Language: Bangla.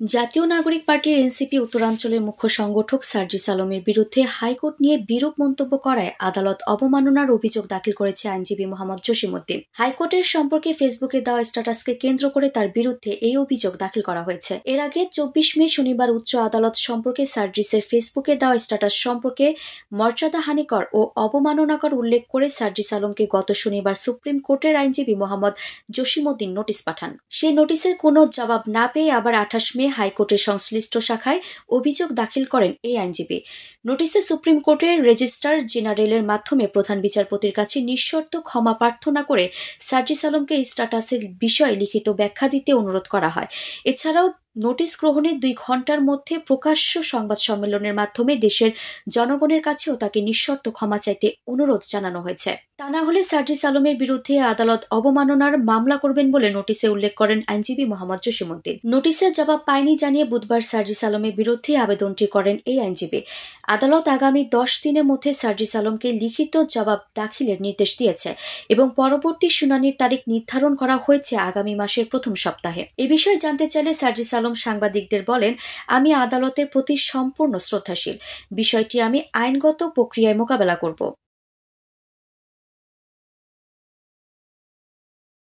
জাতীয় নাগরিক পার্টির এনসিপি উত্তরাঞ্চলের মুখ্য সংগঠক সার্জিস আলমের বিরুদ্ধে হাইকোর্ট নিয়ে বিরূপ মন্তব্য করায় আদালত অবমাননার অভিযোগ দাখিল করেছে আইনজীবী মোহাম্মদ জসিমউদ্দিন। হাইকোর্টের সম্পর্কে ফেসবুকে দেওয়া স্ট্যাটাসকে কেন্দ্র করে তার বিরুদ্ধে এই অভিযোগ দাখিল করা হয়েছে। এর আগে 24 মে শনিবার উচ্চ আদালত সম্পর্কে সার্জিসের ফেসবুকে দেওয়া স্ট্যাটাস সম্পর্কে মর্যাদাহানিকর ও অবমাননাকর উল্লেখ করে সার্জিস আলমকে গত শনিবার সুপ্রিম কোর্টের আইনজীবী মোহাম্মদ জসিমউদ্দিন নোটিশ পাঠান। সেই নোটিশের কোনো জবাব না পেয়ে আবার 28 মে হাইকোর্টের সংশ্লিষ্ট শাখায় অভিযোগ দাখিল করেন এই আইনজীবী। নোটিশে সুপ্রিম কোর্টের রেজিস্ট্রার জেনারেলের মাধ্যমে প্রধান বিচারপতির কাছে নিঃশর্ত ক্ষমা প্রার্থনা করে সার্জিস আলমকে এই স্ট্যাটাসের বিষয়ে লিখিত ব্যাখ্যা দিতে অনুরোধ করা হয়। এছাড়াও নোটিশ গ্রহণের 2 ঘণ্টার মধ্যে প্রকাশ্য সংবাদ সম্মেলনের মাধ্যমে দেশের জনগণের কাছেও তাকে নিঃশর্ত ক্ষমা চাইতে অনুরোধ জানানো হয়েছে। তা না হলে সার্জিস আলমের বিরুদ্ধে আদালত অবমাননার মামলা করবেন বলে নোটিশে উল্লেখ করেন আইনজীবী মোহাম্মদ জসিমউদ্দিন। নোটিশের জবাব পায়নি জানিয়ে বুধবার সার্জিস আলমের বিরুদ্ধে আবেদনটি করেন এই আইনজীবী। আদালত আগামী 10 দিনের মধ্যে সার্জিস আলমকে লিখিত জবাব দাখিলের নির্দেশ দিয়েছে এবং পরবর্তী শুনানির তারিখ নির্ধারণ করা হয়েছে আগামী মাসের প্রথম সপ্তাহে। এ বিষয়ে জানতে চাইলে সার্জিস আলম সাংবাদিকদের বলেন, আমি আদালতের প্রতি সম্পূর্ণ শ্রদ্ধাশীল। বিষয়টি আমি আইনগত প্রক্রিয়ায় মোকাবেলা করব।